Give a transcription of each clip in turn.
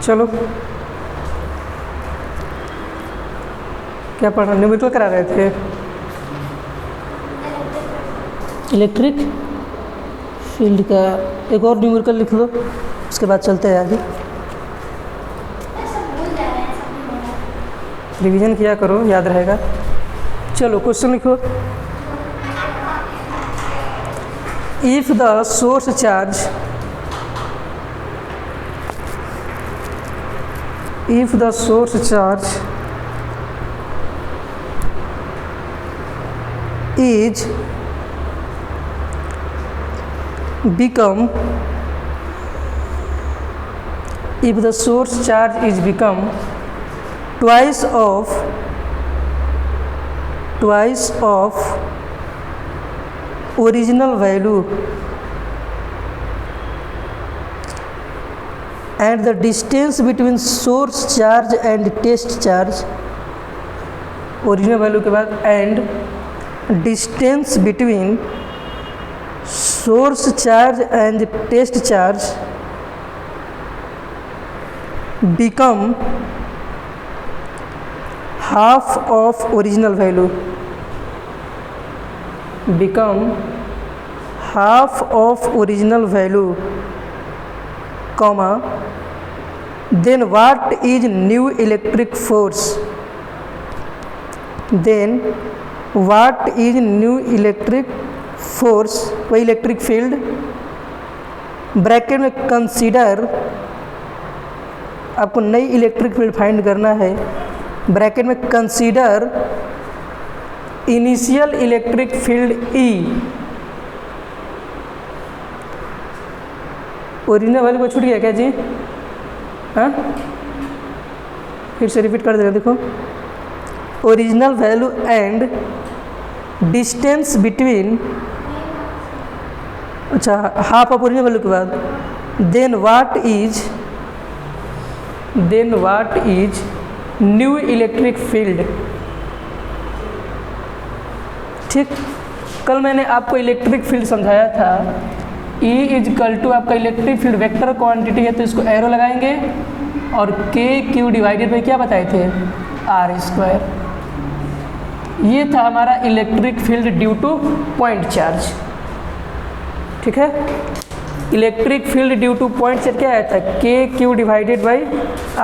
चलो क्या पढ़ा, न्यूमेरिकल करा रहे थे? इलेक्ट्रिक फील्ड का एक और न्यूमेरिकल लिख लो, उसके बाद चलते हैं आगे। रिवीजन किया करो, याद रहेगा। चलो क्वेश्चन लिखो। If the source charge is become twice of original value and the distance between source charge and test charge, original value के बाद and distance between source charge and test charge become half of original value, comma, then what is new electric force? वही electric field, bracket में consider, आपको नई electric field find करना है, bracket में consider initial electric field E, original value को छूट गया क्या जी? हाँ, फिर से रिपीट कर देगा, देखो। Original value and distance between, अच्छा हाफ ऑफ ओरिजिनल वैल्यू के बाद, then what is new electric field. ठीक, कल मैंने आपको इलेक्ट्रिक फील्ड समझाया था। E इजकल टू आपका इलेक्ट्रिक फील्ड वेक्टर क्वांटिटी है, तो इसको एरो लगाएंगे, और KQ डिवाइडेड बाई क्या बताए थे? R²। ये था हमारा electric field due two point charge. ठीक है, electric field due two point charge क्या आया था? KQ divided by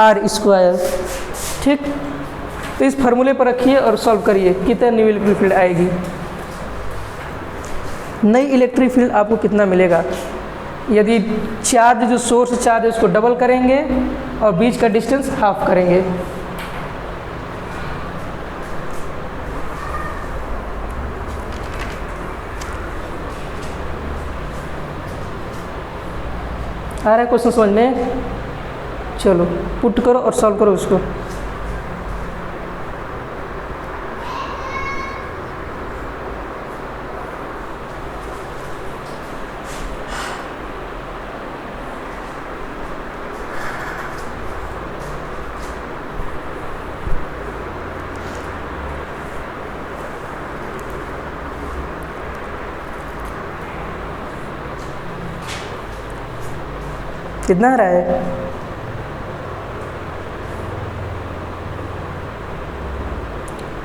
R²। ठीक, तो इस फार्मूले पर रखिए और सॉल्व करिए, कितना न्यू इलेक्ट्रिक फील्ड आएगी। नई इलेक्ट्रिक फील्ड आपको कितना मिलेगा यदि चार्ज, जो सोर्स चार्ज है उसको डबल करेंगे और बीच का डिस्टेंस हाफ करेंगे। आ रहा है क्वेश्चन समझ में? चलो पुट करो और सॉल्व करो उसको। कितना आ रहा है?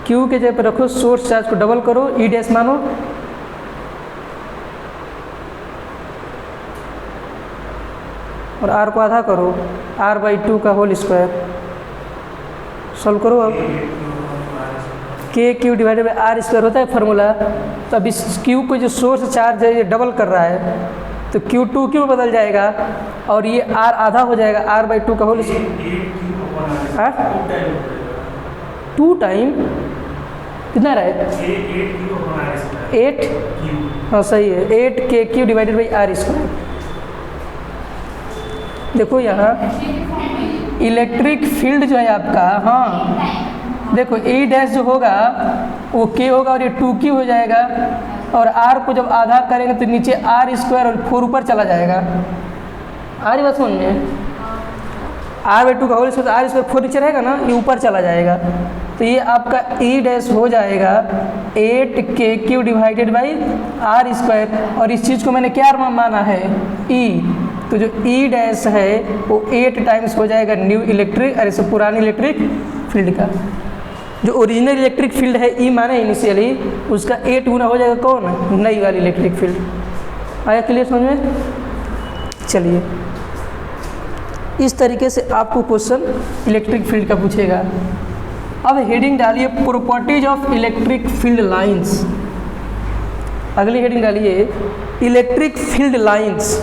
Q के जगह पर रखो, सोर्स चार्ज को डबल करो, E डैश मानो, और R को आधा करो, R/2 का होल स्क्वायर। सॉल्व करो अब। KQ डिवाइडेड बाई R² होता है फार्मूला, तो अब इस Q को जो सोर्स चार्ज है ये डबल कर रहा है, तो Q2Q में बदल जाएगा और ये R आधा हो जाएगा, R/2 का होल स्क्वायर। 2 टाइम कितना रहा है? 8, हाँ सही है, 8KQ डिवाइडेड बाई R²। देखो यहाँ इलेक्ट्रिक फील्ड जो है आपका, हाँ देखो E डैश जो होगा वो K होगा और ये 2Q हो जाएगा, और R को जब आधा करेंगे तो नीचे R² और 4 ऊपर चला जाएगा। आ रही बात समझ में? R/2 का होल स्क्वायर, R² 4 नीचे रहेगा ना, ये ऊपर चला जाएगा, तो ये आपका E डैश हो जाएगा 8KQ डिवाइडेड बाई R², और इस चीज़ को मैंने क्या माना है? E, तो जो ई डैश है वो 8 टाइम्स हो जाएगा न्यू इलेक्ट्रिक, अरे सो पुरानी इलेक्ट्रिक फील्ड का। जो ओरिजिनल इलेक्ट्रिक फील्ड है ई माने इनिशियली, उसका 8 गुना हो जाएगा कौन, नई वाली इलेक्ट्रिक फील्ड। आया क्लियर समझ में? चलिए इस तरीके से आपको क्वेश्चन इलेक्ट्रिक फील्ड का पूछेगा। अब हेडिंग डालिए properties of electric field lines. अगली हेडिंग डालिए इलेक्ट्रिक फील्ड लाइंस।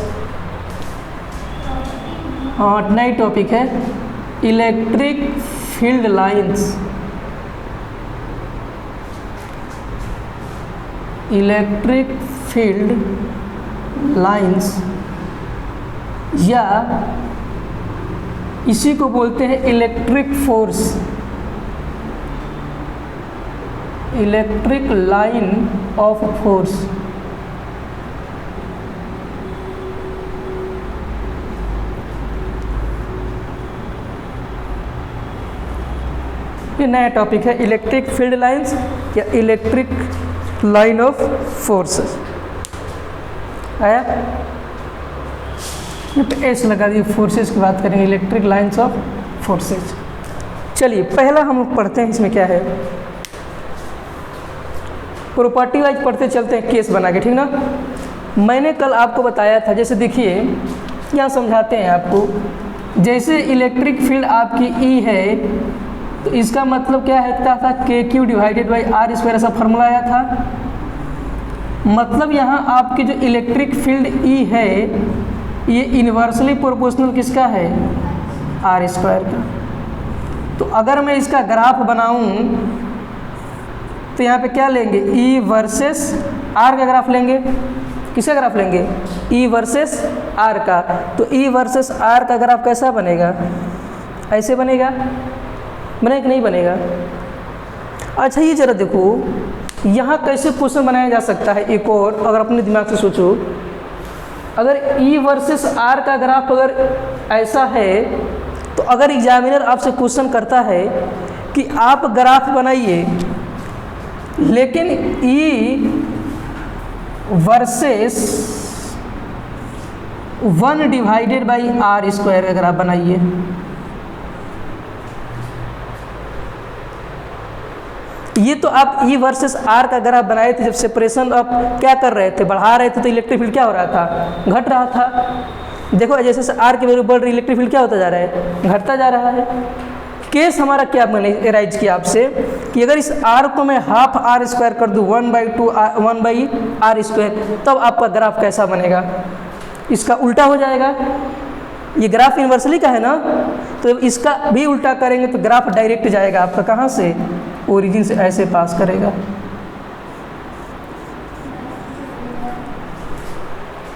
हाँ नई टॉपिक है electric field lines. Electric field lines या इसी को बोलते हैं electric force, electric line of force. ये नया टॉपिक है इलेक्ट्रिक फील्ड लाइंस या इलेक्ट्रिक लाइन ऑफ फोर्सेस। आया एस लगा दिए, फोर्सेस की बात करेंगे, इलेक्ट्रिक लाइंस ऑफ फोर्सेस। चलिए पहला हम लोग पढ़ते हैं, इसमें क्या है प्रॉपर्टी वाइज पढ़ते चलते हैं केस बना के, ठीक ना। मैंने कल आपको बताया था, जैसे देखिए यहाँ समझाते हैं आपको, जैसे इलेक्ट्रिक फील्ड आपकी ई है तो इसका मतलब क्या है था K Q divided by R square, ऐसा फार्मूला आया था। मतलब यहाँ आपकी जो इलेक्ट्रिक फील्ड ई है ये इन्वर्सली प्रोपोर्शनल किसका है, आर स्क्वायर का। तो अगर मैं इसका ग्राफ बनाऊं तो यहाँ पे क्या लेंगे, ई वर्सेस आर का ग्राफ लेंगे। किसका ग्राफ लेंगे, ई वर्सेस आर का। तो ई वर्सेस आर का ग्राफ कैसा बनेगा, ऐसे बनेगा, बनेगा कि नहीं बनेगा। अच्छा ये जरा देखो यहाँ कैसे क्वेश्चन बनाया जा सकता है एक और, अगर अपने दिमाग से सोचो, अगर ई वर्सेस आर का ग्राफ अगर ऐसा है तो अगर एग्जामिनर आपसे क्वेश्चन करता है कि आप ग्राफ बनाइए लेकिन E versus 1 divided by R square का ग्राफ बनाइए, ये तो आप ई वर्सेस आर का ग्राफ बनाए थे जब सेपरेशन आप क्या कर रहे थे, बढ़ा रहे थे, तो इलेक्ट्रिक फील्ड क्या हो रहा था, घट रहा था। देखो जैसे जैसे आर की वैल्यू बढ़ रही, इलेक्ट्रिक फील्ड क्या होता जा रहा है, घटता जा रहा है। केस हमारा क्या मैंने एराइज किया आपसे कि अगर इस आर को मैं हाफ आर स्क्वायर कर दूँ 1 बाई आर स्क्वायर, तब आपका ग्राफ कैसा बनेगा, इसका उल्टा हो जाएगा। ये ग्राफ इन्वर्सली का है ना, तो इसका भी उल्टा करेंगे तो ग्राफ डायरेक्ट जाएगा आपका कहाँ से, ओरिजिन से ऐसे पास करेगा।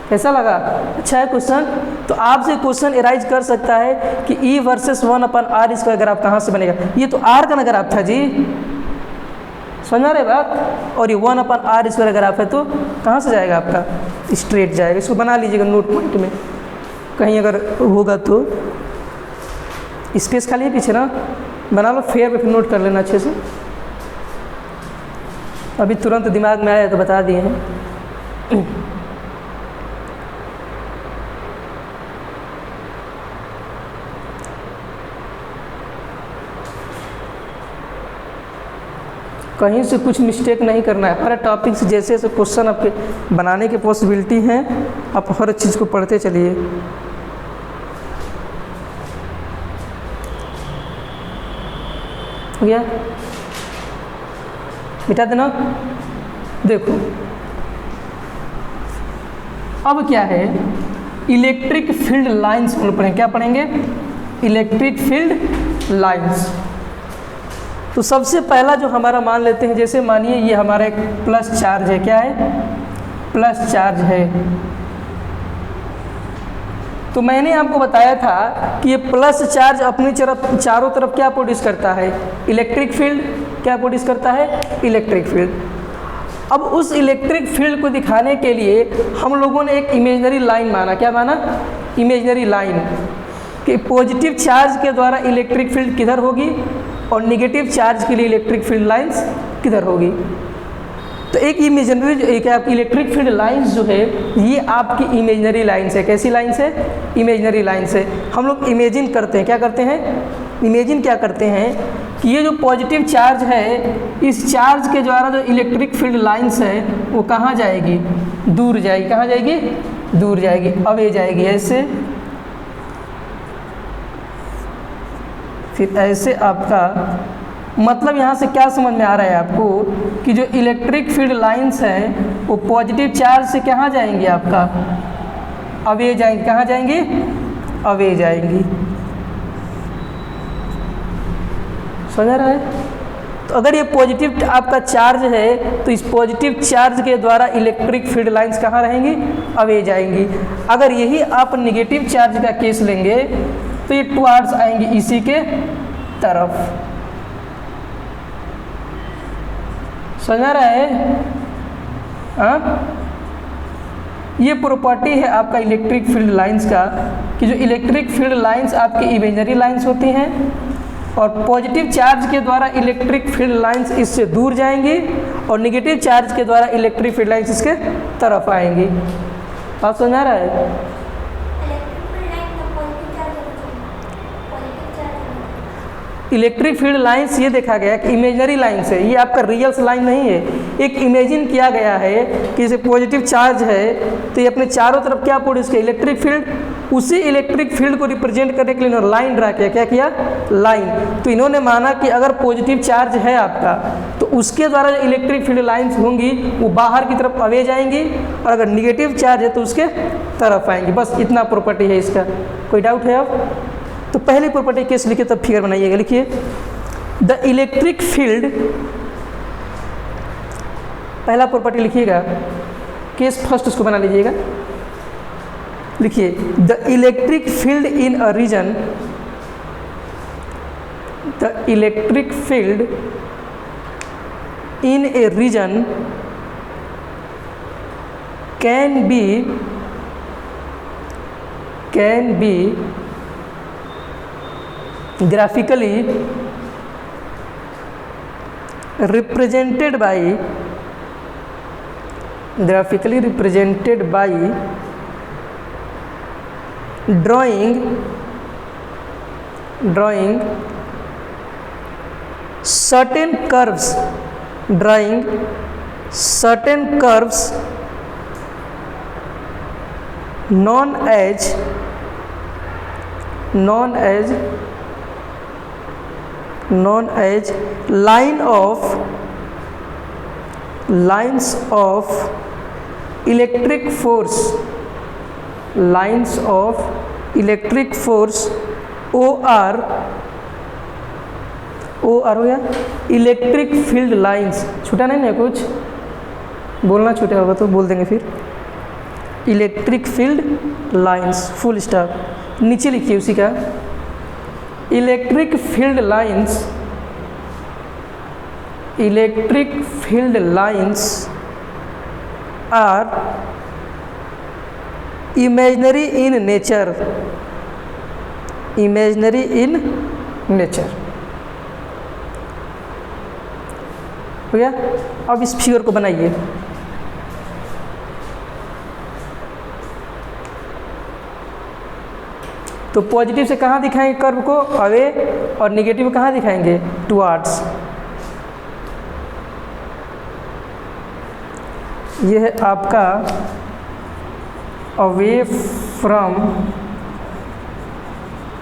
कैसा लगा, अच्छा है क्वेश्चन। तो आपसे क्वेश्चन एराइज कर सकता है कि E versus 1 upon R square graph कहाँ से बनेगा। ये तो आर का ना ग्राफ था जी, समझ रहे बात, और ये 1 अपन आर स्क्वायर ग्राफ है तो कहाँ से जाएगा आपका, स्ट्रेट जाएगा। इसको बना लीजिएगा नोट पॉइंट में, कहीं अगर होगा तो स्पेस खाली है पीछे ना, बना लो फेयर पे, फिर नोट कर लेना अच्छे से। अभी तुरंत दिमाग में आया तो बता दिए हैं। कहीं से कुछ मिस्टेक नहीं करना है, हर टॉपिक से जैसे जैसे क्वेश्चन आपके बनाने की पॉसिबिलिटी हैं, आप हर चीज़ को पढ़ते चलिए। हो गया, मिटा देना। देखो अब क्या है, इलेक्ट्रिक फील्ड लाइंस पढ़ेंगे। क्या पढ़ेंगे, इलेक्ट्रिक फील्ड लाइंस। तो सबसे पहला जो हमारा मान लेते हैं, जैसे मानिए ये हमारा एक प्लस चार्ज है, क्या है, प्लस चार्ज है। तो मैंने आपको बताया था कि ये प्लस चार्ज अपनी चारों तरफ क्या प्रोड्यूस करता है, इलेक्ट्रिक फील्ड। क्या प्रोड्यूस करता है, इलेक्ट्रिक फील्ड। अब उस इलेक्ट्रिक फील्ड को दिखाने के लिए हम लोगों ने एक इमेजिनरी लाइन माना। क्या माना, इमेजिनरी लाइन, कि पॉजिटिव चार्ज के द्वारा इलेक्ट्रिक फील्ड किधर होगी और निगेटिव चार्ज के लिए इलेक्ट्रिक फील्ड लाइंस किधर होगी। तो एक इमेजिनरी एक आपकी इलेक्ट्रिक फील्ड लाइंस जो है ये आपकी इमेजिनरी लाइंस है। कैसी लाइंस है? इमेजिनरी लाइंस है। हम लोग इमेजिन करते हैं, क्या करते हैं? इमेजिन क्या करते हैं कि ये जो पॉजिटिव चार्ज है इस चार्ज के द्वारा जो इलेक्ट्रिक फील्ड लाइंस है वो कहाँ जाएगी? दूर जाएगी। कहाँ जाएगी? दूर जाएगी, अवे जाएगी, ऐसे। फिर ऐसे आपका मतलब यहाँ से क्या समझ में आ रहा है आपको कि जो इलेक्ट्रिक फील्ड लाइंस हैं वो पॉजिटिव चार्ज से कहाँ जाएंगी? आपका अवे जाएंगी। कहाँ जाएंगी? अवे जाएंगी। समझ आ रहा है? तो अगर ये पॉजिटिव आपका चार्ज है तो इस पॉजिटिव चार्ज के द्वारा इलेक्ट्रिक फील्ड लाइंस कहाँ रहेंगी? अवे जाएंगी। अगर यही आप नेगेटिव चार्ज का केस लेंगे तो ये टुवार्ड्स आएंगी इसी के तरफ। समझ आ रहा है? हाँ, ये प्रॉपर्टी है आपका इलेक्ट्रिक फील्ड लाइंस का कि जो इलेक्ट्रिक फील्ड लाइंस आपकी इमेजिनरी लाइंस होती हैं और पॉजिटिव चार्ज के द्वारा इलेक्ट्रिक फील्ड लाइंस इससे दूर जाएंगी और नेगेटिव चार्ज के द्वारा इलेक्ट्रिक फील्ड लाइंस इसके तरफ आएंगी। बात समझ आ रहा है? इलेक्ट्रिक फील्ड लाइंस ये देखा गया कि इमेजिनरी लाइंस है, ये आपका रियल लाइन नहीं है। एक इमेजिन किया गया है कि जैसे पॉजिटिव चार्ज है तो ये अपने चारों तरफ क्या प्रोड्यूस किया? Electric field. उसी इलेक्ट्रिक फील्ड को रिप्रेजेंट करने के लिए इन्होंने लाइन ड्रा किया। क्या किया? लाइन। तो इन्होंने माना कि अगर पॉजिटिव चार्ज है आपका तो उसके द्वारा जो इलेक्ट्रिक फील्ड लाइंस होंगी वो बाहर की तरफ अवे जाएंगी और अगर निगेटिव चार्ज है तो उसके तरफ आएंगी। बस इतना प्रॉपर्टी है इसका। कोई डाउट है अब? तो पहली प्रॉपर्टी केस लिखिए तब फिगर बनाइएगा। लिखिए द इलेक्ट्रिक फील्ड, पहला प्रॉपर्टी लिखिएगा, केस फर्स्ट उसको बना लीजिएगा। लिखिए the electric field in a region, the electric field in a region can be graphically represented by drawing certain curves known as lines of electric force OR हो गया electric field lines. छूटा नहीं है कुछ? बोलना छूटा होगा तो बोल देंगे फिर। Electric field lines full stop. नीचे लिखिए उसी का, electric field lines are imaginary in nature. हो गया? अब इस फिगर को बनाइए। तो पॉजिटिव से कहाँ दिखाएंगे कर्व को? अवे, और नेगेटिव कहाँ दिखाएंगे? टुवार्ड्स। ये है आपका अवे फ्रॉम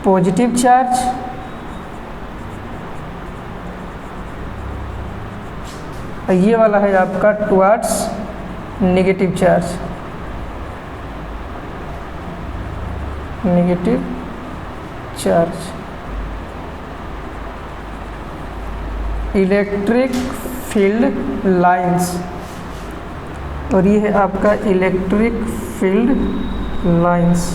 पॉजिटिव चार्ज, और ये वाला है आपका towards negative charge. Electric field lines, और ये है आपका इलेक्ट्रिक फील्ड लाइंस।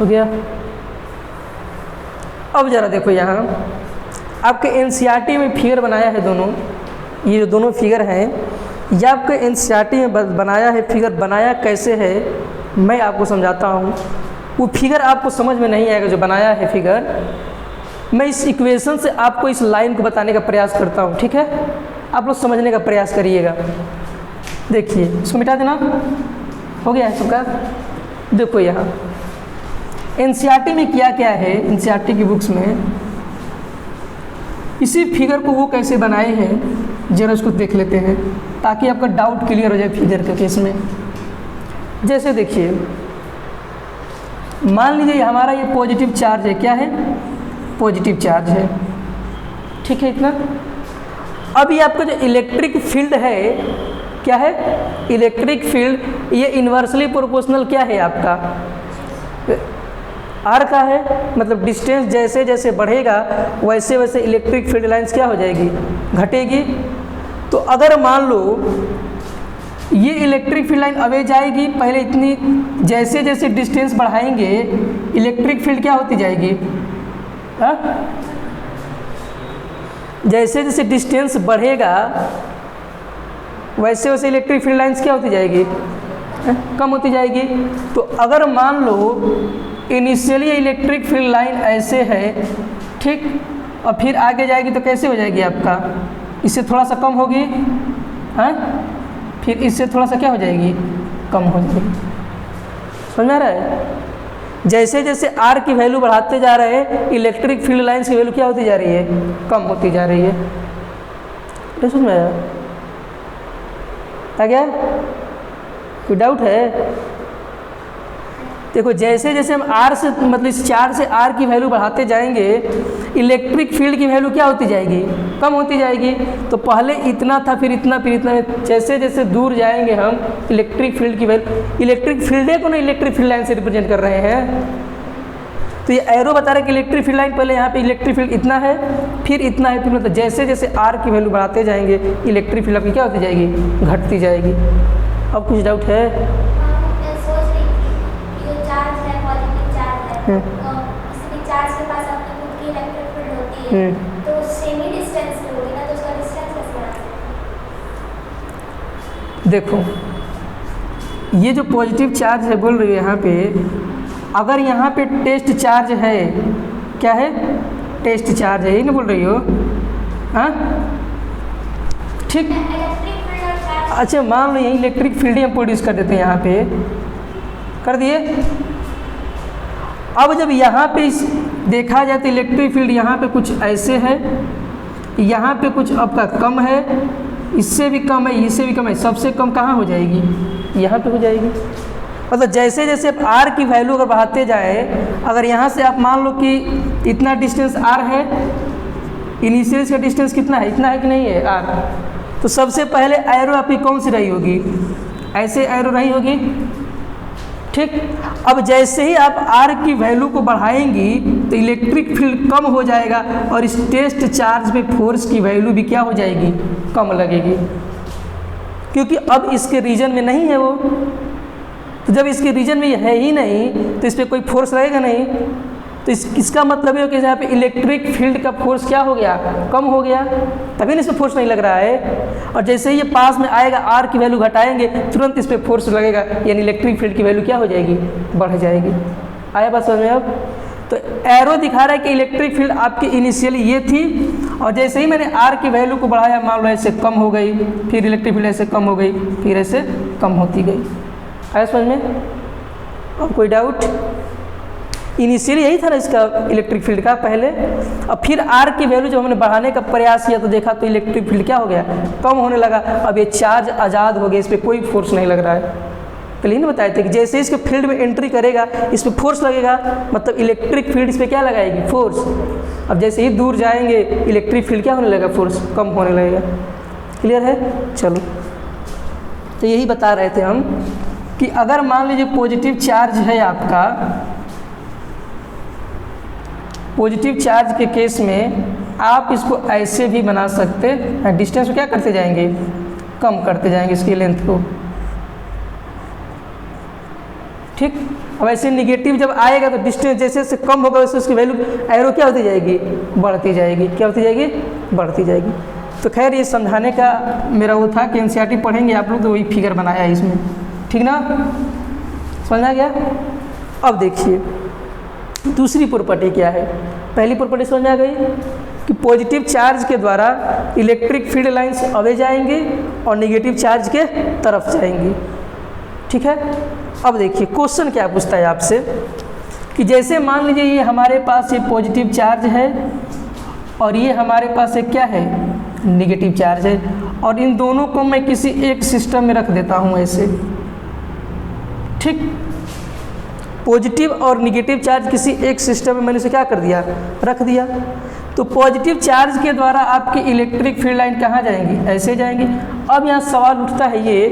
हो गया। अब ज़रा देखो यहाँ आपके एनसीईआरटी में फिगर बनाया है दोनों, ये जो दोनों फिगर हैं ये आपके एनसीईआरटी में बनाया है। फिगर बनाया कैसे है मैं आपको समझाता हूँ। वो फिगर आपको समझ में नहीं आएगा जो बनाया है फिगर, मैं इस इक्वेशन से आपको इस लाइन को बताने का प्रयास करता हूँ, ठीक है? आप लोग समझने का प्रयास करिएगा। देखिए इसको मिटा देना, हो गया है सबका। देखो यहाँ एनसीईआरटी में क्या क्या है, एनसीईआरटी की बुक्स में इसी फिगर को वो कैसे बनाए हैं जरा उसको देख लेते हैं ताकि आपका डाउट क्लियर हो जाए फिगर के केस में। जैसे देखिए मान लीजिए हमारा ये पॉजिटिव चार्ज है, क्या है? पॉजिटिव चार्ज है, ठीक है इतना। अब ये आपका जो इलेक्ट्रिक फील्ड है क्या है? इलेक्ट्रिक फील्ड ये इन्वर्सली प्रोपोर्शनल क्या है आपका? आर का है, मतलब डिस्टेंस जैसे जैसे बढ़ेगा वैसे वैसे इलेक्ट्रिक फील्ड लाइंस क्या हो जाएगी? घटेगी। तो अगर मान लो ये इलेक्ट्रिक फील्ड लाइन अवे जाएगी, पहले इतनी जैसे जैसे डिस्टेंस बढ़ाएंगे इलेक्ट्रिक फील्ड क्या होती जाएगी? हाँ? जैसे जैसे डिस्टेंस बढ़ेगा वैसे वैसे इलेक्ट्रिक फील्ड लाइंस क्या होती जाएगी? कम होती जाएगी। तो अगर मान लो इनिशियली इलेक्ट्रिक फील्ड लाइन ऐसे है, ठीक, और फिर आगे जाएगी तो कैसे हो जाएगी आपका? इससे थोड़ा सा कम होगी, हाँ, फिर इससे थोड़ा सा क्या हो जाएगी? कम हो जाएगी। समझ में आ रहा है? जैसे जैसे आर की वैल्यू बढ़ाते जा रहे हैं इलेक्ट्रिक फील्ड लाइंस की वैल्यू क्या होती जा रही है? कम होती जा रही है। तो समझ में आया? आ गया? कोई डाउट है? देखो जैसे जैसे हम आर से मतलब इस चार्ज से आर की वैल्यू बढ़ाते जाएंगे इलेक्ट्रिक फील्ड की वैल्यू क्या होती जाएगी? कम होती जाएगी। तो पहले इतना था, फिर इतना, फिर इतना, जैसे जैसे दूर जाएंगे हम इलेक्ट्रिक फील्ड की वैल्यू, इलेक्ट्रिक फील्ड को ना इलेक्ट्रिक फील्ड लाइन से रिप्रेजेंट कर रहे हैं। तो ये एरो बता रहा है कि इलेक्ट्रिक फील्ड लाइन पहले यहाँ पे इलेक्ट्रिक फील्ड इतना है, फिर इतना है, फिर मतलब जैसे जैसे आर की वैल्यू बढ़ाते जाएंगे इलेक्ट्रिक फील्ड आपकी क्या होती जाएगी? घटती जाएगी। अब कुछ डाउट है? चार्ज के पास अपनी खुद की इलेक्ट्रिक फील्ड होती है, तो सेम ही डिस्टेंस पे होगी ना, तो उसका डिस्टेंस कैसे बना सकते? देखो ये जो पॉजिटिव चार्ज है बोल रही है यहाँ पे, अगर यहाँ पे टेस्ट चार्ज है, क्या है? टेस्ट चार्ज है, ये नहीं बोल रही हो? हाँ ठीक। अच्छा मान लो यही इलेक्ट्रिक फील्ड हम प्रोड्यूस कर देते हैं, यहाँ पे कर दिए। अब जब यहाँ पे देखा जाए तो इलेक्ट्रिक फील्ड यहाँ पे कुछ ऐसे है, यहाँ पे कुछ आपका कम है, इससे भी कम है, इससे भी कम है, सबसे कम कहाँ हो जाएगी? यहाँ पे हो जाएगी। मतलब जैसे जैसे आप आर की वैल्यू अगर बढ़ाते जाए, अगर यहाँ से आप मान लो कि इतना डिस्टेंस आर है, इनिशियल का डिस्टेंस कितना है? इतना है कि नहीं है आर? तो सबसे पहले एरो आपकी कौन सी रही होगी? ऐसे एरो रही होगी, ठीक। अब जैसे ही आप आर की वैल्यू को बढ़ाएंगी तो इलेक्ट्रिक फील्ड कम हो जाएगा और इस टेस्ट चार्ज में फोर्स की वैल्यू भी क्या हो जाएगी? कम लगेगी, क्योंकि अब इसके रीजन में नहीं है वो। तो जब इसके रीजन में है ही नहीं तो इस पर कोई फोर्स रहेगा नहीं। तो इसका मतलब है कि यहाँ पे इलेक्ट्रिक फील्ड का फोर्स क्या हो गया? कम हो गया, तभी ना इस पर फोर्स नहीं लग रहा है। और जैसे ही ये पास में आएगा आर की वैल्यू घटाएंगे तुरंत इस पर फोर्स लगेगा, यानी इलेक्ट्रिक फील्ड की वैल्यू क्या हो जाएगी? बढ़ जाएगी। आया बात समझ में अब? तो एरो दिखा रहा है कि इलेक्ट्रिक फील्ड आपकी इनिशियली ये थी और जैसे ही मैंने आर की वैल्यू को बढ़ाया मान लो ऐसे कम हो गई, फिर इलेक्ट्रिक फील्ड ऐसे कम हो गई, फिर ऐसे कम होती गई। आया समझ में? और कोई डाउट? इनिशियली यही था ना इसका इलेक्ट्रिक फील्ड का पहले। अब फिर आर की वैल्यू जब हमने बढ़ाने का प्रयास किया तो देखा तो इलेक्ट्रिक फील्ड क्या हो गया? कम होने लगा। अब ये चार्ज आज़ाद हो गया, इस पर कोई फोर्स नहीं लग रहा है। पहले ही ना बताए थे कि जैसे इसके फील्ड में एंट्री करेगा इस पर फोर्स लगेगा, मतलब इलेक्ट्रिक फील्ड इस पर क्या लगाएगी? फोर्स। अब जैसे ही दूर जाएंगे इलेक्ट्रिक फील्ड क्या होने लगेगा? फोर्स कम होने लगेगा। क्लियर है? चलो, तो यही बता रहे थे हम कि अगर मान लीजिए पॉजिटिव चार्ज है आपका, पॉजिटिव चार्ज के केस में आप इसको ऐसे भी बना सकते हैं, डिस्टेंस को क्या करते जाएंगे? कम करते जाएंगे इसकी लेंथ को, ठीक। अब ऐसे निगेटिव जब आएगा तो डिस्टेंस जैसे जैसे कम होगा वैसे उसकी वैल्यू एरो क्या होती जाएगी, बढ़ती जाएगी। क्या होती जाएगी, बढ़ती जाएगी। तो खैर ये समझाने का मेरा वो था कि एनसीईआरटी पढ़ेंगे आप लोग तो वही फिगर बनाया है इसमें, ठीक ना, समझ आ गया। अब देखिए दूसरी प्रॉपर्टी क्या है। पहली प्रॉपर्टी समझ आ गई कि पॉजिटिव चार्ज के द्वारा इलेक्ट्रिक फील्ड लाइंस अवे जाएंगे और नेगेटिव चार्ज के तरफ जाएंगी, ठीक है। अब देखिए क्वेश्चन क्या पूछता है आपसे कि जैसे मान लीजिए ये हमारे पास ये पॉजिटिव चार्ज है और ये हमारे पास एक क्या है, नेगेटिव चार्ज है, और इन दोनों को मैं किसी एक सिस्टम में रख देता हूँ ऐसे, ठीक। पॉजिटिव और नेगेटिव चार्ज किसी एक सिस्टम में मैंने इसे क्या कर दिया, रख दिया। तो पॉजिटिव चार्ज के द्वारा आपकी इलेक्ट्रिक फील्ड लाइन कहाँ जाएंगी, ऐसे जाएंगी। अब यहाँ सवाल उठता है ये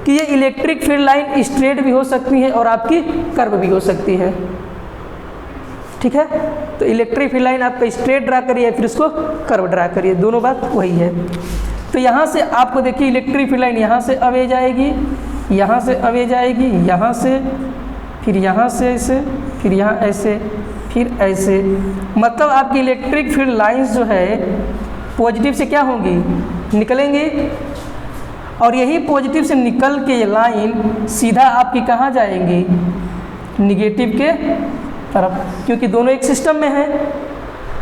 कि ये इलेक्ट्रिक फील्ड लाइन स्ट्रेट भी हो सकती है और आपकी कर्व भी हो सकती है, ठीक है। तो इलेक्ट्रिक फील्ड लाइन आपका स्ट्रेट ड्रा करिए फिर इसको कर्व ड्रा करिए, दोनों बात वही है। तो यहाँ से आपको देखिए इलेक्ट्रिक फील्ड लाइन यहाँ से अवे जाएगी, यहाँ से अवे जाएगी, यहाँ से, फिर यहाँ से ऐसे, फिर यहाँ ऐसे, फिर ऐसे। मतलब आपकी इलेक्ट्रिक फील्ड लाइंस जो है पॉजिटिव से क्या होंगी, निकलेंगी, और यही पॉजिटिव से निकल के ये लाइन सीधा आपकी कहाँ जाएंगी, निगेटिव के तरफ, क्योंकि दोनों एक सिस्टम में हैं।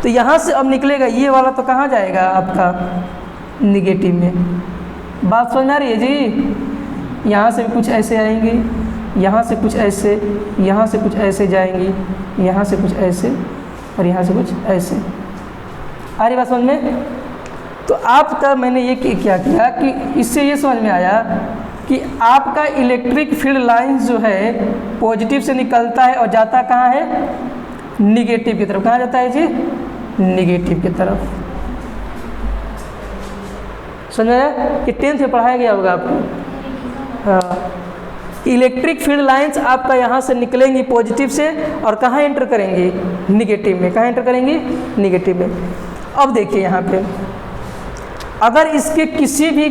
तो यहाँ से अब निकलेगा ये वाला तो कहाँ जाएगा आपका, निगेटिव में। बात समझ आ रही है जी। यहाँ से भी कुछ ऐसे आएंगी, यहाँ से कुछ ऐसे, यहाँ से कुछ ऐसे जाएंगी, यहाँ से कुछ ऐसे, और यहाँ से कुछ ऐसे। आ रही बात समझ में। तो आपका मैंने ये क्या किया कि इससे ये समझ में आया कि आपका इलेक्ट्रिक फील्ड लाइंस जो है पॉजिटिव से निकलता है और जाता कहाँ है, निगेटिव की तरफ। कहाँ जाता है जी, निगेटिव की तरफ। समझ आया कि 10th में पढ़ाया गया होगा आपको। हाँ, इलेक्ट्रिक फील्ड लाइंस आपका यहाँ से निकलेंगी पॉजिटिव से और कहाँ एंटर करेंगी, निगेटिव में। कहाँ एंटर करेंगी, निगेटिव में। अब देखिए यहाँ पे अगर इसके किसी भी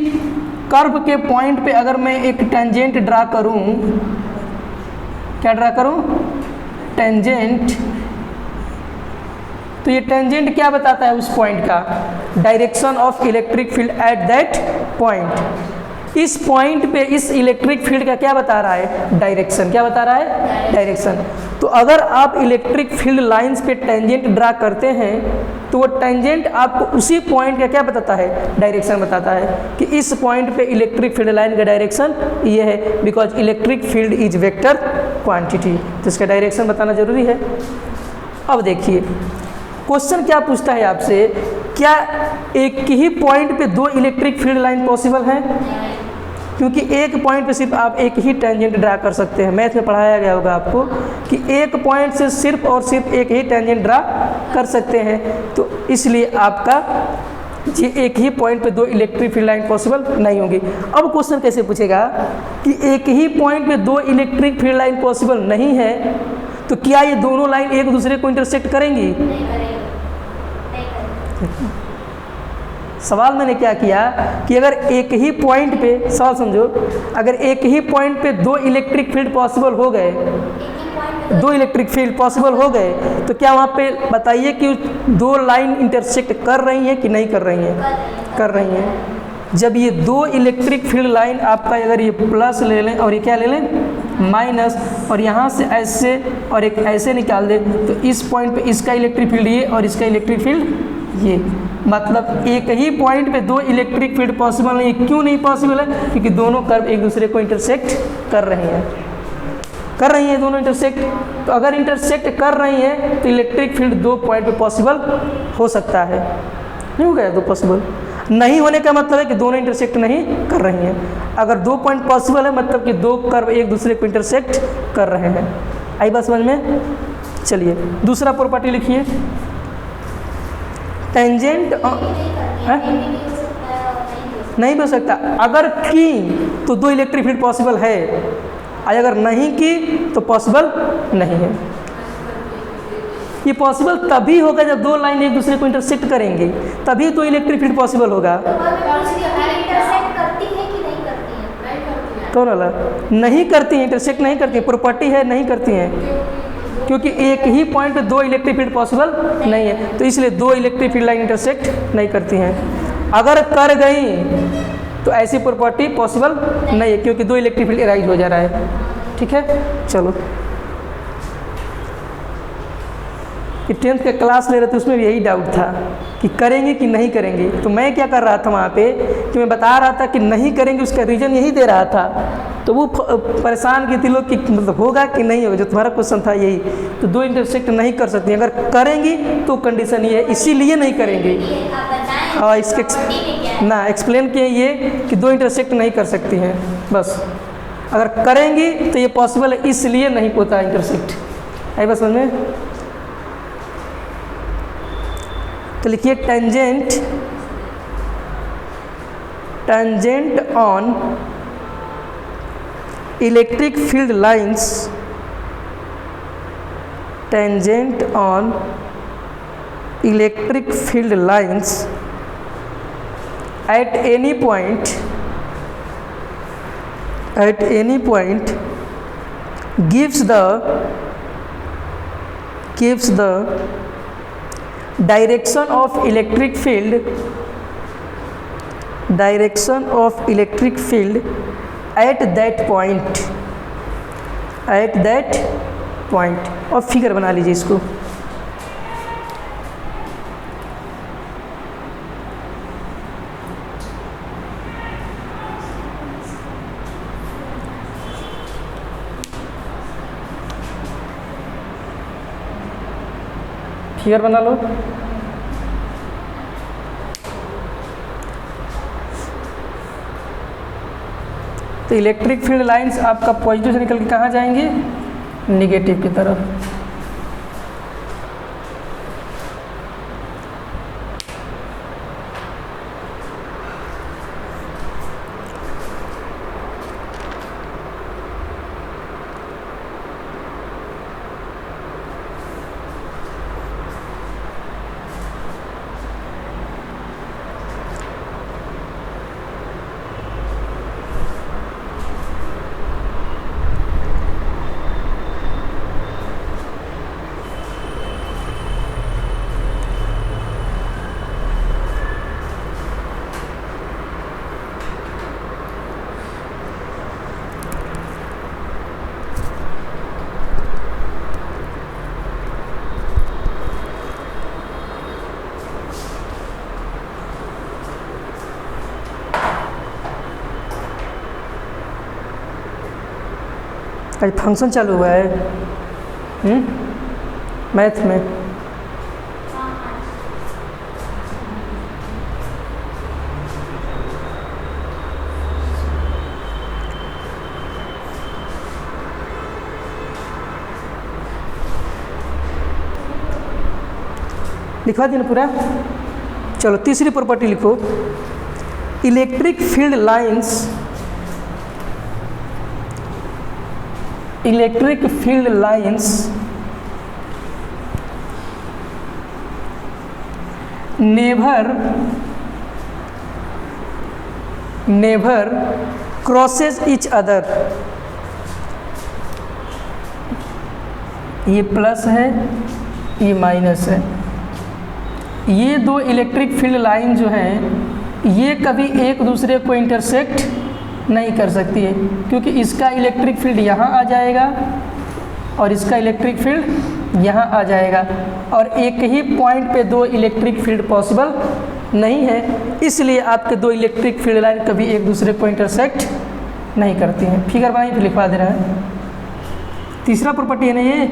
कर्व के पॉइंट पे अगर मैं एक टेंजेंट ड्रा करूँ, क्या ड्रा करूँ, टेंजेंट, तो ये टेंजेंट क्या बताता है उस पॉइंट का, direction of electric field at that point. इस पॉइंट पे इस इलेक्ट्रिक फील्ड का क्या बता रहा है, डायरेक्शन। क्या बता रहा है, डायरेक्शन। तो अगर आप इलेक्ट्रिक फील्ड लाइंस पे टेंजेंट ड्रा करते हैं तो वो टेंजेंट आपको उसी पॉइंट का क्या बताता है, डायरेक्शन बताता है कि इस पॉइंट पे इलेक्ट्रिक फील्ड लाइन का डायरेक्शन ये है, because electric field is vector quantity. तो इसका डायरेक्शन बताना जरूरी है। अब देखिए क्वेश्चन क्या पूछता है आपसे, क्या एक ही पॉइंट पे दो इलेक्ट्रिक फील्ड लाइन पॉसिबल है, क्योंकि एक पॉइंट पे सिर्फ आप एक ही टेंजेंट ड्रा कर सकते हैं। मैथ में पढ़ाया गया होगा आपको कि एक पॉइंट से सिर्फ और सिर्फ एक ही टेंजेंट ड्रा कर सकते हैं। तो इसलिए आपका ये एक ही पॉइंट पे दो इलेक्ट्रिक फील्ड लाइन पॉसिबल नहीं होगी। अब क्वेश्चन कैसे पूछेगा कि एक ही पॉइंट पे दो इलेक्ट्रिक फील्ड लाइन पॉसिबल नहीं है तो क्या ये दोनों लाइन एक दूसरे को इंटरसेक्ट करेंगी। सवाल मैंने क्या किया कि अगर एक ही पॉइंट पे, सवाल समझो, अगर एक ही पॉइंट पे दो इलेक्ट्रिक फील्ड पॉसिबल हो गए, दो इलेक्ट्रिक फील्ड पॉसिबल हो गए, तो क्या वहाँ पे बताइए कि दो लाइन इंटरसेक्ट कर रही हैं कि नहीं कर रही हैं, कर रही हैं। जब ये दो इलेक्ट्रिक फील्ड लाइन आपका अगर ये प्लस ले लें और ये क्या ले लें माइनस, और यहाँ से ऐसे और एक ऐसे निकाल दें, तो इस पॉइंट पे इसका इलेक्ट्रिक फील्ड ये और इसका इलेक्ट्रिक फील्ड ये, मतलब एक ही पॉइंट पे दो इलेक्ट्रिक फील्ड पॉसिबल नहीं। क्यों नहीं पॉसिबल है, क्योंकि दोनों कर्व एक दूसरे को इंटरसेक्ट कर रही हैं, कर रही हैं दोनों इंटरसेक्ट। तो अगर इंटरसेक्ट कर रही हैं तो इलेक्ट्रिक फील्ड दो पॉइंट पे पॉसिबल हो सकता है, नहीं हो गया दो पॉसिबल। नहीं होने का मतलब है कि दोनों इंटरसेक्ट नहीं कर रही हैं। अगर दो पॉइंट पॉसिबल है मतलब कि दो कर्व एक दूसरे को इंटरसेक्ट कर रहे हैं। आई बात समझ में। चलिए दूसरा प्रॉपर्टी लिखिए, टेंजेंट नहीं हो सकता। अगर की तो दो इलेक्ट्रिक फील्ड पॉसिबल है, अगर नहीं की तो पॉसिबल नहीं है। ये पॉसिबल तभी होगा जब दो लाइन एक दूसरे को इंटरसेक्ट करेंगे, तभी तो इलेक्ट्रिक फील्ड पॉसिबल होगा। कौन वाला? नहीं करती हैं, इंटरसेक्ट नहीं करती हैं, प्रॉपर्टी है नहीं करती हैं, क्योंकि एक ही पॉइंट पे दो इलेक्ट्रिक फील्ड पॉसिबल नहीं है, तो इसलिए दो इलेक्ट्रिक फील्ड लाइन इंटरसेक्ट नहीं करती हैं। अगर कर गई तो ऐसी प्रॉपर्टी पॉसिबल नहीं है, क्योंकि दो इलेक्ट्रिक फील्ड अराइज हो जा रहा है। ठीक है, चलो कि 10th का क्लास ले रहे थे उसमें भी यही डाउट था कि करेंगे कि नहीं करेंगे। तो मैं क्या कर रहा था वहाँ पे कि मैं बता रहा था कि नहीं करेंगे, उसका रीज़न यही दे रहा था। तो वो परेशान की थी लोग कि मतलब होगा कि नहीं होगा, जो तुम्हारा क्वेश्चन था यही। तो दो इंटरसेक्ट नहीं कर सकती, अगर करेंगी तो कंडीशन ये है, इसीलिए नहीं करेंगे। हाँ, इसके ना एक्सप्लेन किए ये कि दो इंटरसेक्ट नहीं कर सकती हैं, बस अगर करेंगी तो ये पॉसिबल है, इसलिए नहीं होता इंटरसेक्ट। आई बस समझ में? तो लिखिए tangent on electric field lines, tangent on electric field lines at any point gives the direction of electric field at that point। और फिगर बना लीजिए इसको। फिगर बना लो। तो इलेक्ट्रिक फील्ड लाइंस आपका पॉजिटिव से निकल के कहाँ जाएंगे? नेगेटिव की तरफ। आज फंक्शन चालू हुआ है मैथ में। लिखवा दी ना पूरा? चलो तीसरी प्रॉपर्टी लिखो। Electric field lines never crosses each other। ये प्लस है, ये माइनस है। ये दो इलेक्ट्रिक फील्ड लाइन जो हैं ये कभी एक दूसरे को इंटरसेक्ट नहीं कर सकती है, क्योंकि इसका इलेक्ट्रिक फील्ड यहाँ आ जाएगा और इसका इलेक्ट्रिक फील्ड यहाँ आ जाएगा, और एक ही पॉइंट पे दो इलेक्ट्रिक फील्ड पॉसिबल नहीं है, इसलिए आपके दो इलेक्ट्रिक फील्ड लाइन कभी एक दूसरे को इंटरसेक्ट नहीं करती हैं। फिगर बनाइए फिर लिखवा दे रहा है। तीसरा प्रॉपर्टी है ना ये।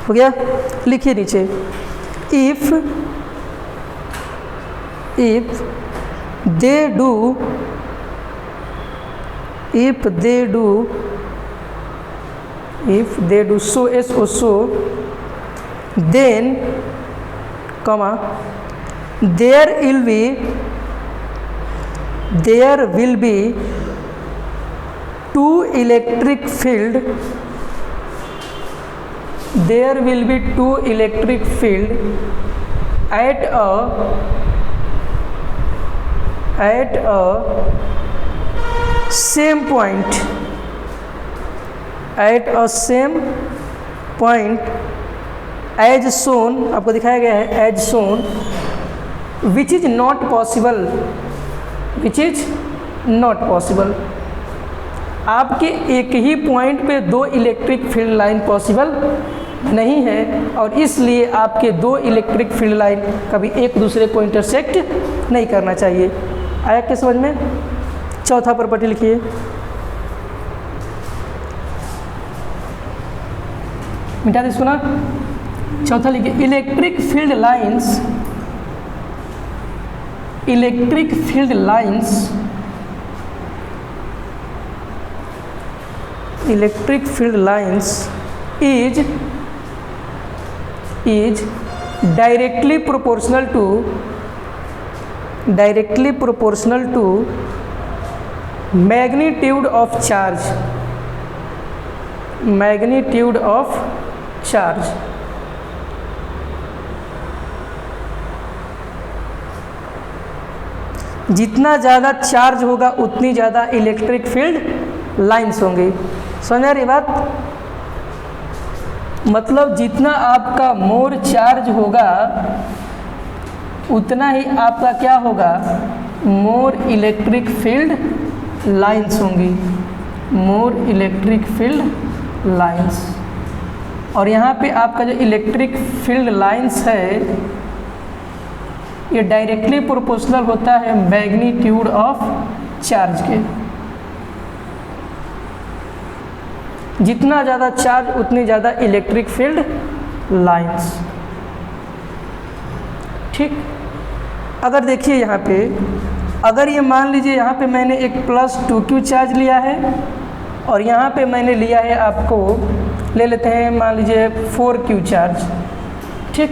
हो गया? लिखिए नीचे। If they do so then there will be two electric field at a same point as shown, आपको दिखाया गया है as shown, which is not possible, आपके एक ही पॉइंट पे दो इलेक्ट्रिक फील्ड लाइन पॉसिबल नहीं है और इसलिए आपके दो इलेक्ट्रिक फील्ड लाइन कभी एक दूसरे को इंटरसेक्ट नहीं करना चाहिए। आया क्या समझ में? चौथा प्रॉपर्टी लिखिए। मिटा दे इसको ना। चौथा लिखिए, electric field lines is directly proportional to magnitude of charge। जितना ज़्यादा चार्ज होगा उतनी ज़्यादा इलेक्ट्रिक फील्ड लाइंस होंगी। समझ आ रही बात? मतलब जितना आपका मोर चार्ज होगा उतना ही आपका क्या होगा, मोर इलेक्ट्रिक फील्ड लाइंस होंगी, मोर इलेक्ट्रिक फील्ड लाइंस। और यहाँ पे आपका जो इलेक्ट्रिक फील्ड लाइंस है ये डायरेक्टली प्रोपोर्शनल होता है मैग्नीट्यूड ऑफ चार्ज के। जितना ज़्यादा चार्ज उतनी ज़्यादा इलेक्ट्रिक फील्ड लाइंस। ठीक, अगर देखिए यहाँ पे, अगर ये मान लीजिए यहाँ पे मैंने एक +2Q चार्ज लिया है और यहाँ पे मैंने लिया है, आपको ले लेते हैं मान लीजिए 4Q चार्ज। ठीक,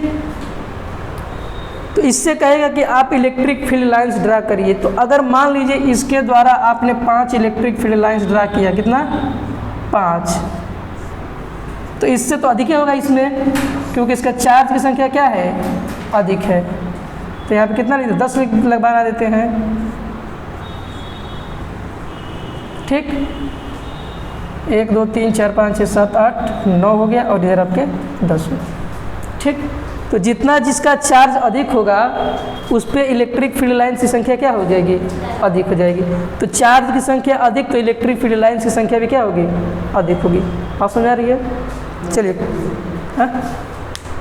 तो इससे कहेगा कि आप इलेक्ट्रिक फील्ड लाइंस ड्रा करिए। तो अगर मान लीजिए इसके द्वारा आपने 5 इलेक्ट्रिक फील्ड लाइंस ड्रा किया, कितना? 5। तो इससे तो अधिक ही होगा इसमें, क्योंकि इसका चार्ज की संख्या क्या है, अधिक है। तो यहाँ पे कितना लेते, 10 लगवाना देते हैं। ठीक, 1 2 3 4 5 6 7 8 9 हो गया और इधर आपके 10 हो। ठीक, तो जितना जिसका चार्ज अधिक होगा उस पर इलेक्ट्रिक फील्ड लाइन्स की संख्या क्या हो जाएगी, अधिक हो जाएगी। तो चार्ज की संख्या अधिक तो इलेक्ट्रिक फील्ड लाइन्स की संख्या भी क्या होगी, अधिक होगी। आप समझ आ रही है? चलिए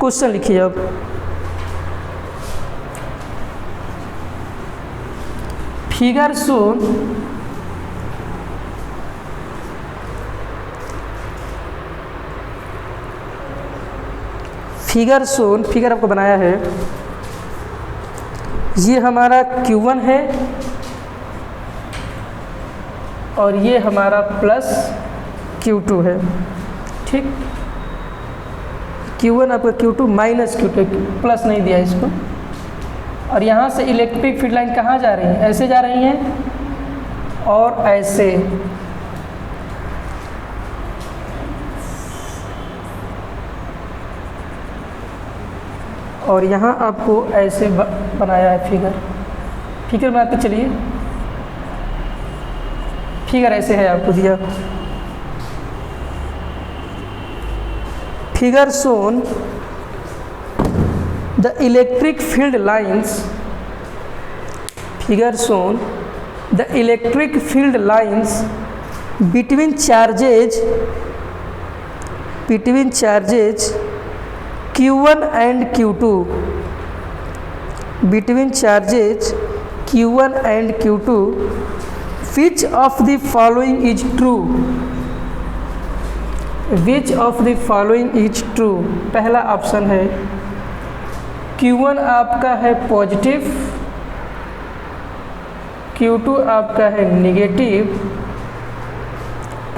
क्वेश्चन लिखिए अब। फिगर शोन, फिगर आपको बनाया है, ये हमारा Q1 है और ये हमारा +Q2 है। ठीक, Q1 आपका Q2 -Q2, प्लस नहीं दिया इसको। और यहाँ से इलेक्ट्रिक फील्ड लाइन कहाँ जा रही है, ऐसे जा रही हैं और ऐसे। और यहाँ आपको ऐसे बनाया है फिगर बनाते चलिए। फिगर ऐसे है, आपको दिया figure shown the electric field lines, figure shown the electric field lines between charges Q1 and Q2, between charges Q1 and Q2, which of the following is true? Which of the following is true? पहला option है Q1 आपका है positive, Q2 आपका है negative,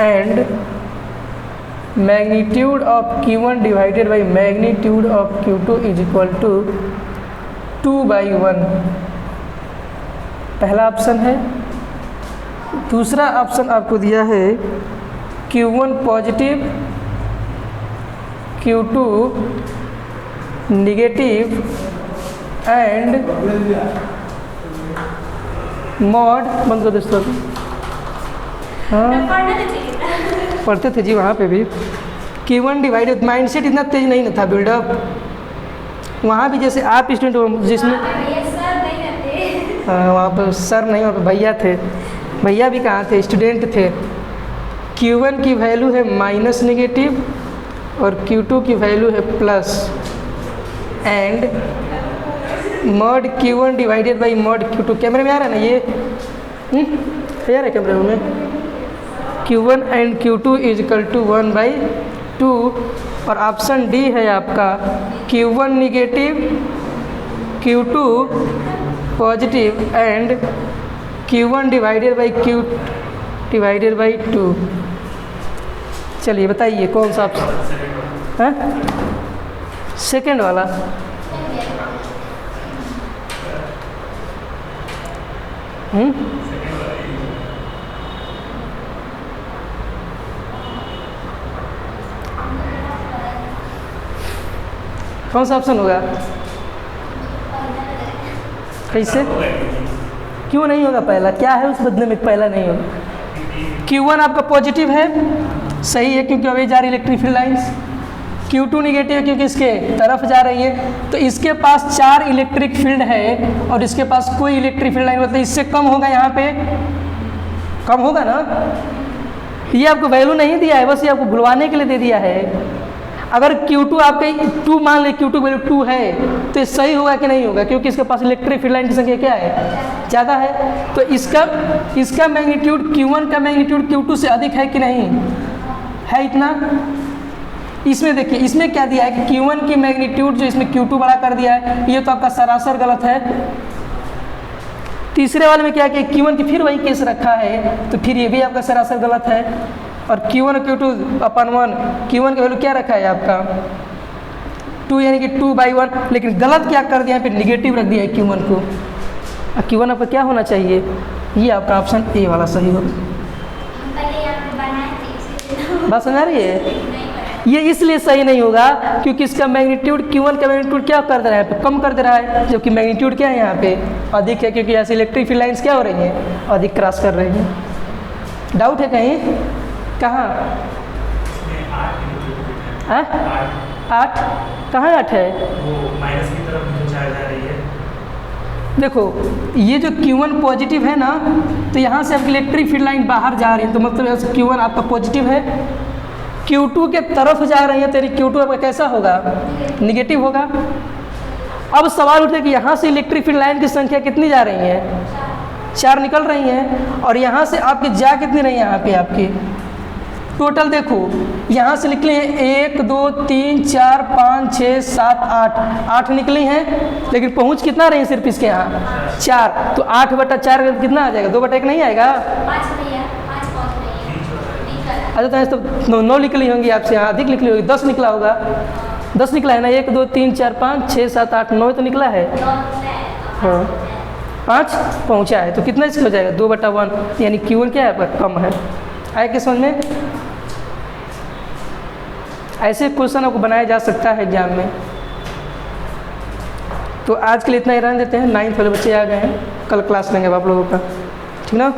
and magnitude of Q1 divided by magnitude of Q2 is equal to 2/1। पहला option है। दूसरा option आपको दिया है Q1 positive, Q2 negative and mod बंद कर दोस्तों। हाँ पढ़ते थे जी वहाँ पे भी। Q1 डिवाइडेड, माइंडसेट इतना तेज नहीं ना था बिल्डअप वहाँ भी। जैसे आप स्टूडेंट हो जिसमें वहाँ पर सर नहीं, वहाँ पर भैया थे। भैया भी कहाँ थे, स्टूडेंट थे। Q1 की वैल्यू है माइनस नेगेटिव और Q2 की वैल्यू है plus and mod Q1 divided by mod Q2। कैमरे में आ रहा है ना ये? आ रहा है कैमरे में? Q1 and Q2 is equal to 1/2 और ऑप्शन डी है आपका Q1 negative Q2 positive and Q1 divided by Q divided by 2। चलिए बताइए कौन सा ऑप्शन है? सेकेंड वाला। कौन सा ऑप्शन होगा? कैसे? क्यों नहीं होगा पहला? क्या है उस बदले में पहला नहीं होगा? Q1 आपका पॉजिटिव है, सही है क्योंकि अभी जा रही electric field lines. Q2 negative है क्योंकि इसके तरफ जा रही है। तो इसके पास 4 इलेक्ट्रिक फील्ड है और इसके पास कोई इलेक्ट्रिक फील्ड लाइन, मतलब इससे कम होगा, यहाँ पे कम होगा ना। ये आपको वैल्यू नहीं दिया है, बस ये आपको भुलवाने के लिए दे दिया है। अगर Q2 आपके 2 मान ले, Q2 वैल्यू 2 है तो ये सही होगा कि नहीं होगा? क्योंकि इसके पास इलेक्ट्रिक फील्ड लाइन की संख्या क्या है? ज़्यादा है। तो इसका मैग्नीट्यूड Q1 का मैग्नीट्यूड Q2 से अधिक है कि नहीं है? इतना। इसमें देखिए, इसमें क्या दिया है कि Q1 की मैग्नीट्यूड जो इसमें Q2 बड़ा कर दिया है, ये तो आपका सरासर गलत है। तीसरे वाले में क्या कि Q1 की फिर वही केस रखा है, तो फिर ये भी आपका सरासर गलत है। और Q1 और Q2/1, Q1 का वैल्यू क्या रखा है आपका 2, यानी कि 2/1, लेकिन गलत क्या कर दिया है, फिर निगेटिव रख दिया है Q1 को। Q1 आपका क्या होना चाहिए? ये आपका ऑप्शन ए वाला सही होगा। बात समझ आ रही है? ये इसलिए सही नहीं होगा क्योंकि इसका मैग्नीट्यूड Q1 का मैग्नीट्यूड क्या कर दे रहा है, यहाँ पे कम कर दे रहा है, जबकि मैग्नीट्यूड क्या है यहाँ पे अधिक है, क्योंकि ऐसे इलेक्ट्रिक फील्ड लाइंस क्या हो रही हैं, अधिक क्रॉस कर रही हैं। डाउट है कहीं? कहाँ? 8 कहाँ 8 है? माइनस की तरफ जा रही है। देखो ये जो Q1 पॉजिटिव है ना, तो यहाँ से आपकी इलेक्ट्रिक फील्ड लाइन बाहर जा रही है, तो मतलब Q1 आपका पॉजिटिव है, Q2 के तरफ जा रही है, तेरी Q2 आपका कैसा होगा? निगेटिव होगा। अब सवाल उठे कि यहाँ से इलेक्ट्रिक फील्ड लाइन की संख्या कितनी जा रही है? 4 निकल रही हैं, और यहाँ से आपकी जा कितनी रही है? यहाँ पे आपकी टोटल देखो, यहाँ से निकली हैं 1 2 3 4 5 6 7 8 निकली हैं, लेकिन पहुँच कितना रही है सिर्फ इसके यहाँ? 4। तो 8/4 कितना आ जाएगा? 2/1 नहीं आएगा? अच्छा तो 9 निकली होंगी आपसे, यहाँ अधिक निकली होगी, 10 निकला होगा। 10 निकला है ना? 1 2 3 4 5 6 7 8 9 तो निकला है। हाँ 5 पहुँचा है, तो कितना इसका हो जाएगा? 2/1, यानी Q1 क्या है आपका? कम है। आए क्या समझ में? ऐसे क्वेश्चन आपको बनाया जा सकता है एग्जाम में। तो आज के लिए इतना ही रहने देते हैं। 9th वाले बच्चे आ गए हैं, कल क्लास लेंगे आप लोगों का, ठीक ना?